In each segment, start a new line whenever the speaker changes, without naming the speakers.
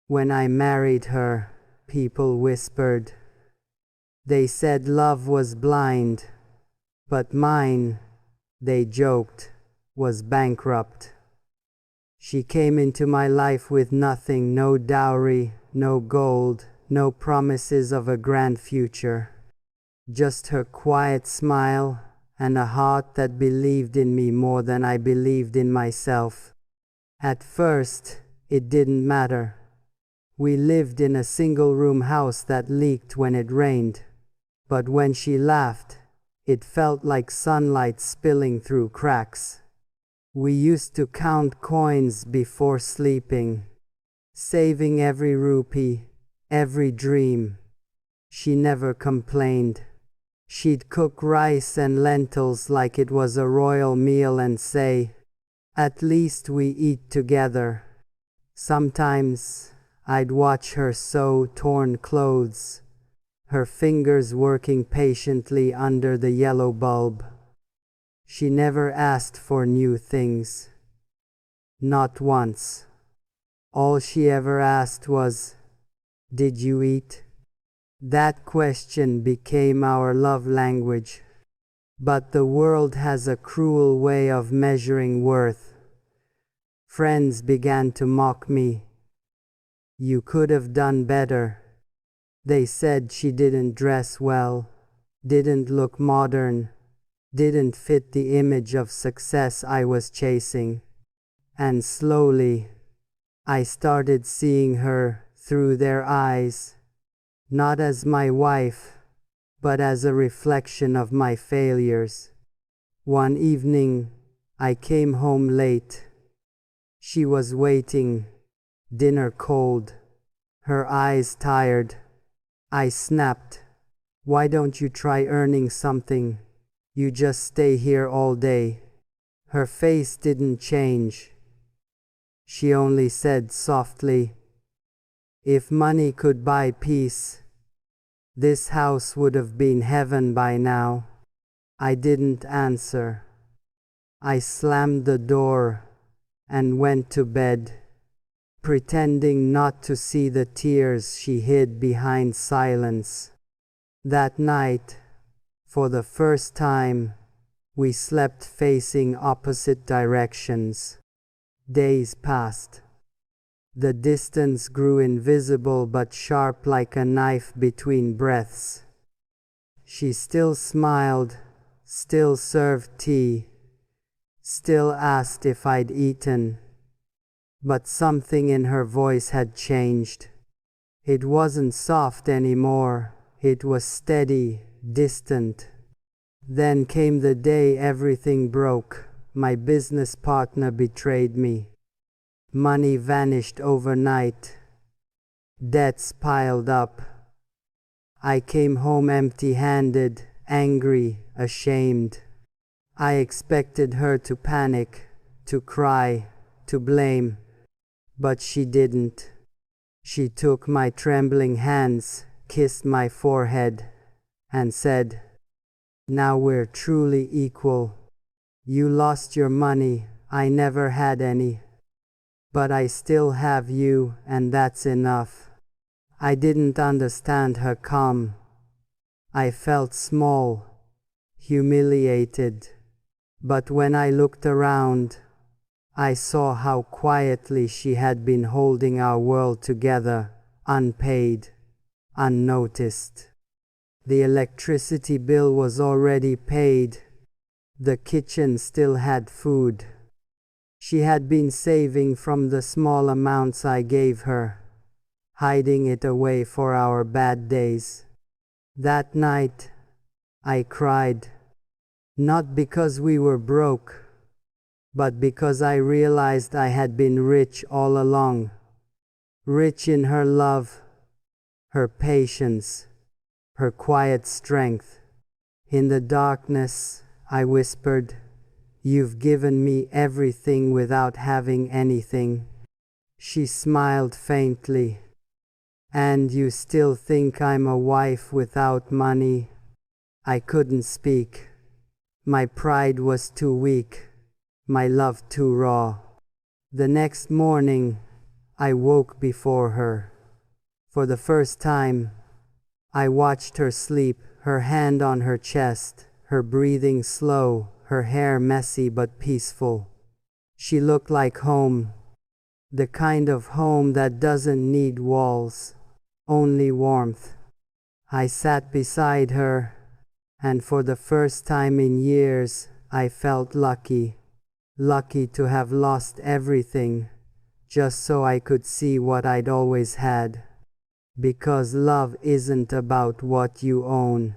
When I married her, people whispered. They said love was blind, but mine, they joked, was bankrupt. She came into my life with nothing, no dowry, no gold, no promises of a grand future. Just her quiet smile and a heart that believed in me more than I believed in myself. At first, it didn't matter. We lived in a single-room house that leaked when it rained. But when she laughed, it felt like sunlight spilling through cracks. We used to count coins before sleeping, saving every rupee, every dream. She never complained. She'd cook rice and lentils like it was a royal meal and say, "At least we eat together." Sometimes I'd watch her sew torn clothes, her fingers working patiently under the yellow bulb. She never asked for new things. Not once. All she ever asked was, "Did you eat?" That question became our love language. But the world has a cruel way of measuring worth. Friends began to mock me. "You could have done better." They said she didn't dress well, didn't look modern, didn't fit the image of success I was chasing. And slowly, I started seeing her through their eyes, not as my wife, but as a reflection of my failures. One evening, I came home late. She was waiting, dinner cold, her eyes tired. I snapped, "Why don't you try earning something? You just stay here all day." Her face didn't change. She only said softly, "If money could buy peace, this house would have been heaven by now." I didn't answer. I slammed the door and went to bed, pretending not to see the tears she hid behind silence. That night, for the first time, we slept facing opposite directions. Days passed. The distance grew invisible but sharp like a knife between breaths. She still smiled, still served tea, still asked if I'd eaten. But something in her voice had changed. It wasn't soft anymore. It was steady, distant. Then came the day everything broke. My business partner betrayed me. Money vanished overnight. Debts piled up. I came home empty-handed, angry, ashamed. I expected her to panic, to cry, to blame. But she didn't. She took my trembling hands, kissed my forehead, and said, "Now we're truly equal. You lost your money, I never had any. But I still have you, and that's enough." I didn't understand her calm. I felt small, humiliated. But when I looked around, I saw how quietly she had been holding our world together, unpaid, unnoticed. The electricity bill was already paid. The kitchen still had food. She had been saving from the small amounts I gave her, hiding it away for our bad days. That night, I cried, not because we were broke, but because I realized I had been rich all along. Rich in her love, her patience, her quiet strength. In the darkness, I whispered, "You've given me everything without having anything." She smiled faintly. "And you still think I'm a wife without money?" I couldn't speak. My pride was too weak. My love too raw. The next morning, I woke before her. For the first time, I watched her sleep, her hand on her chest, her breathing slow, her hair messy but peaceful. She looked like home, the kind of home that doesn't need walls, only warmth. I sat beside her, and for the first time in years, I felt lucky. Lucky to have lost everything, just so I could see what I'd always had. Because love isn't about what you own.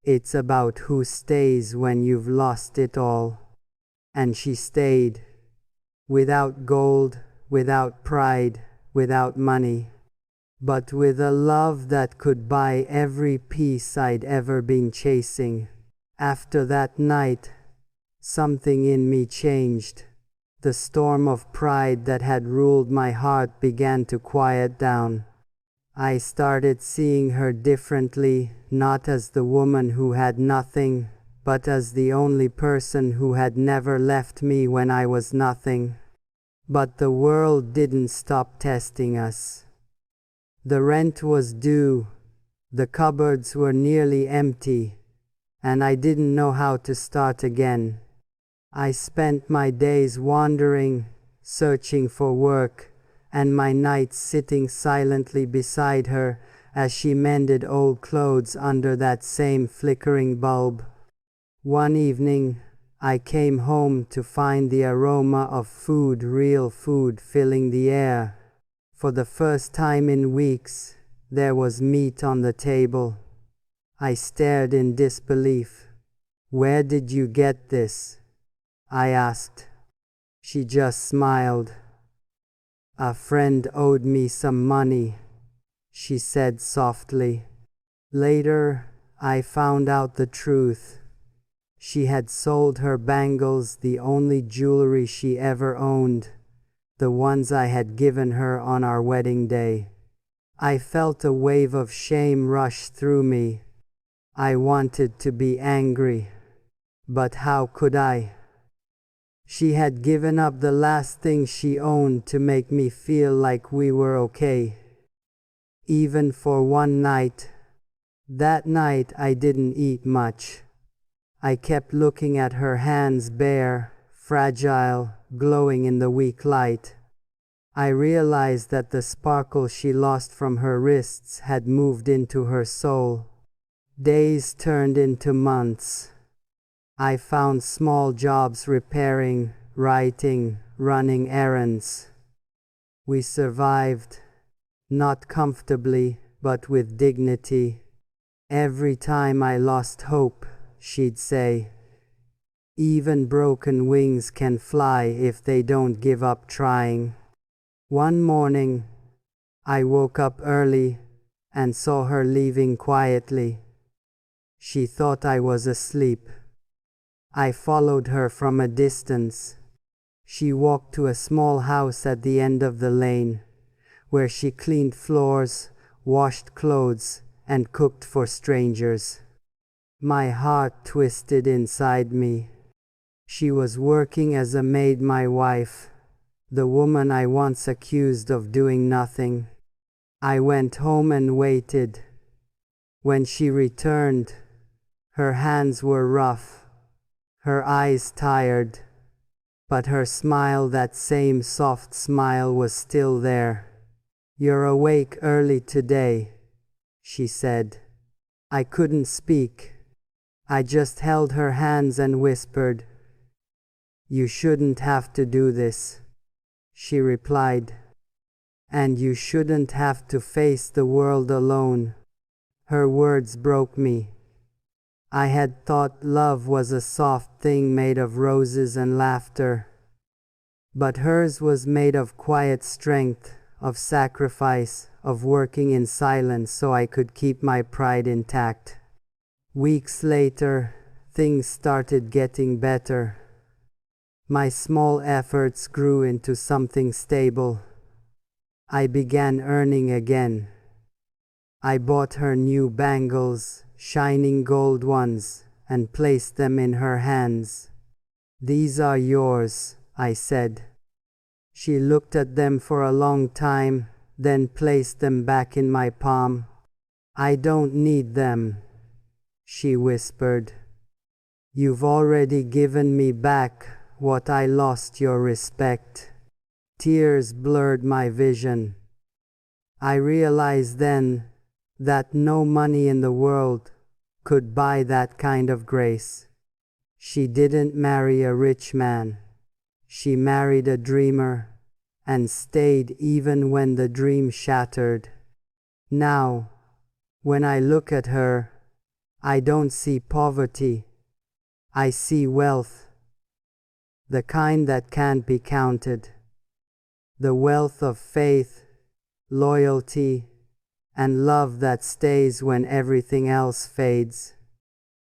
It's about who stays when you've lost it all. And she stayed. Without gold, without pride, without money. But with a love that could buy every piece I'd ever been chasing. After that night, something in me changed. The storm of pride that had ruled my heart began to quiet down. I started seeing her differently, not as the woman who had nothing, but as the only person who had never left me when I was nothing. But the world didn't stop testing us. The rent was due, the cupboards were nearly empty, and I didn't know how to start again. I spent my days wandering, searching for work, and my nights sitting silently beside her as she mended old clothes under that same flickering bulb. One evening, I came home to find the aroma of food, real food, filling the air. For the first time in weeks, there was meat on the table. I stared in disbelief. "Where did you get this?" I asked. She just smiled. "A friend owed me some money," she said softly. Later, I found out the truth. She had sold her bangles, the only jewelry she ever owned, the ones I had given her on our wedding day. I felt a wave of shame rush through me. I wanted to be angry, but how could I? She had given up the last thing she owned to make me feel like we were okay. Even for one night. That night I didn't eat much. I kept looking at her hands, bare, fragile, glowing in the weak light. I realized that the sparkle she lost from her wrists had moved into her soul. Days turned into months. I found small jobs repairing, writing, running errands. We survived, not comfortably, but with dignity. Every time I lost hope, she'd say, "Even broken wings can fly if they don't give up trying." One morning, I woke up early and saw her leaving quietly. She thought I was asleep. I followed her from a distance. She walked to a small house at the end of the lane, where she cleaned floors, washed clothes, and cooked for strangers. My heart twisted inside me. She was working as a maid, my wife, the woman I once accused of doing nothing. I went home and waited. When she returned, her hands were rough, her eyes tired, but her smile, that same soft smile, was still there. "You're awake early today," she said. I couldn't speak. I just held her hands and whispered, "You shouldn't have to do this," she replied. "And you shouldn't have to face the world alone." Her words broke me. I had thought love was a soft thing made of roses and laughter. But hers was made of quiet strength, of sacrifice, of working in silence so I could keep my pride intact. Weeks later, things started getting better. My small efforts grew into something stable. I began earning again. I bought her new bangles, shining gold ones, and placed them in her hands. "These are yours," I said. She looked at them for a long time, then placed them back in my palm. I don't need them, she whispered. You've already given me back what I lost, your respect. Tears blurred my vision. I realized then that no money in the world could buy that kind of grace. She didn't marry a rich man. She married a dreamer and stayed even when the dream shattered. Now, when I look at her, I don't see poverty. I see wealth, the kind that can't be counted. The wealth of faith, loyalty, and love that stays when everything else fades.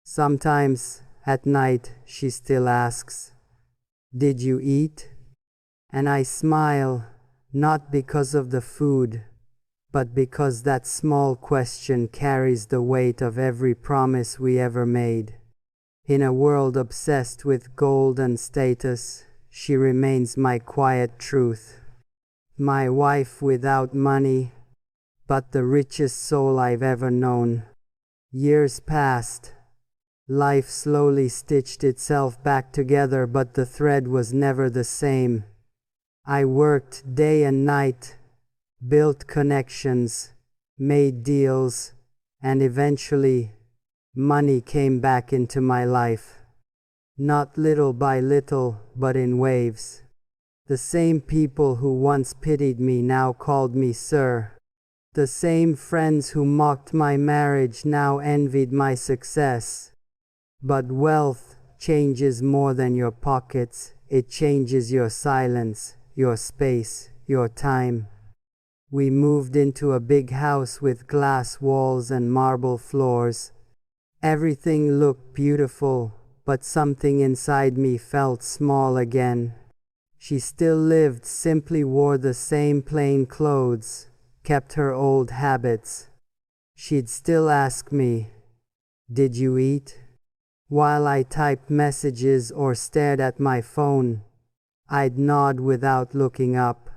Sometimes at night she still asks, "Did you eat?" And I smile, not because of the food, but because that small question carries the weight of every promise we ever made. In a world obsessed with gold and status, she remains my quiet truth. My wife without money, but the richest soul I've ever known. Years passed. Life slowly stitched itself back together, but the thread was never the same. I worked day and night, built connections, made deals, and eventually, money came back into my life. Not little by little, but in waves. The same people who once pitied me now called me sir. The same friends who mocked my marriage now envied my success. But wealth changes more than your pockets. It changes your silence, your space, your time. We moved into a big house with glass walls and marble floors. Everything looked beautiful, but something inside me felt small again. She still lived, simply wore the same plain clothes, kept her old habits. She'd still ask me, "Did you eat?" While I typed messages or stared at my phone, I'd nod without looking up.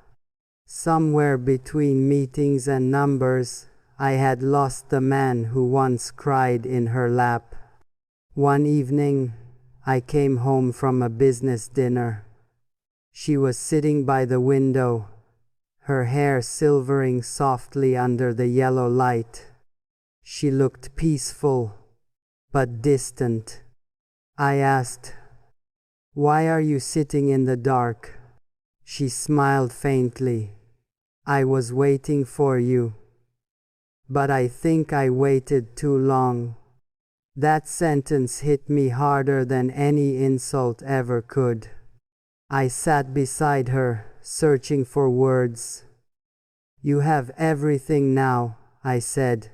Somewhere between meetings and numbers, I had lost the man who once cried in her lap. One evening, I came home from a business dinner. She was sitting by the window, her hair silvering softly under the yellow light. She looked peaceful, but distant. I asked, "Why are you sitting in the dark?" She smiled faintly. "I was waiting for you. But I think I waited too long." That sentence hit me harder than any insult ever could. I sat beside her, searching for words. "You have everything now," I said.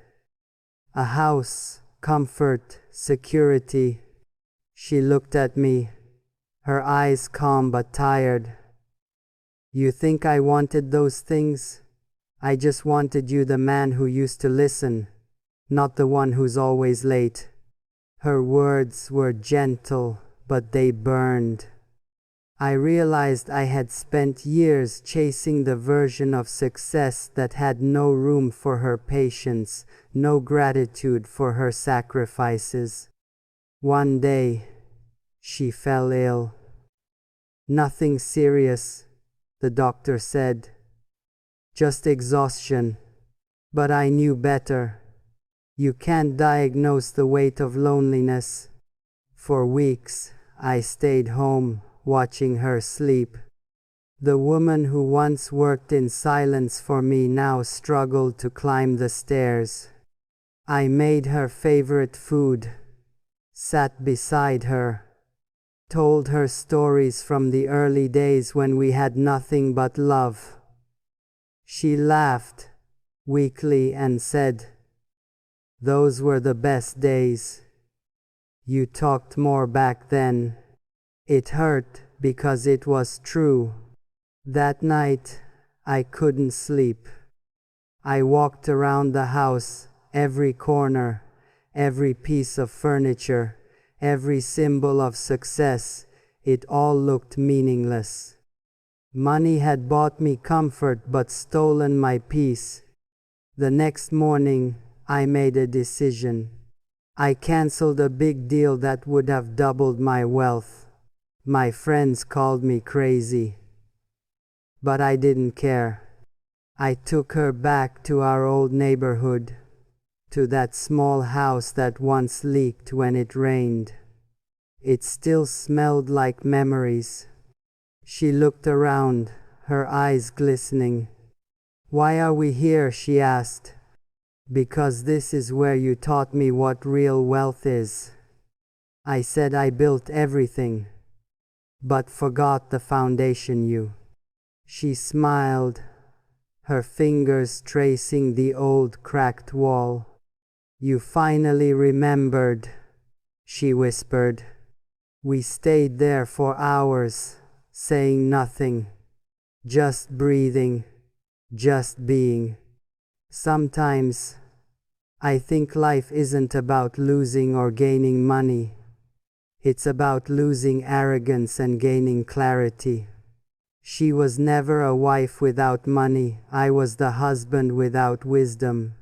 "A house, comfort, security." She looked at me, her eyes calm but tired. "You think I wanted those things? I just wanted you, the man who used to listen, not the one who's always late." Her words were gentle, but they burned. I realized I had spent years chasing the version of success that had no room for her patience, no gratitude for her sacrifices. One day, she fell ill. "Nothing serious," the doctor said. "Just exhaustion." But I knew better. You can't diagnose the weight of loneliness. For weeks, I stayed home, watching her sleep. The woman who once worked in silence for me now struggled to climb the stairs. I made her favorite food, sat beside her, told her stories from the early days when we had nothing but love. She laughed, weakly, and said, "Those were the best days. You talked more back then." It hurt because it was true. That night, I couldn't sleep. I walked around the house, every corner, every piece of furniture, every symbol of success. It all looked meaningless. Money had bought me comfort but stolen my peace. The next morning, I made a decision. I cancelled a big deal that would have doubled my wealth. My friends called me crazy, but I didn't care. I took her back to our old neighborhood, to that small house that once leaked when it rained. It still smelled like memories. She looked around, her eyes glistening. "Why are we here?" she asked. "Because this is where you taught me what real wealth is." I said I built everything, but forgot the foundation you. She smiled, her fingers tracing the old cracked wall. "You finally remembered," she whispered. We stayed there for hours, saying nothing, just breathing, just being. Sometimes, I think life isn't about losing or gaining money. It's about losing arrogance and gaining clarity. She was never a wife without money. I was the husband without wisdom.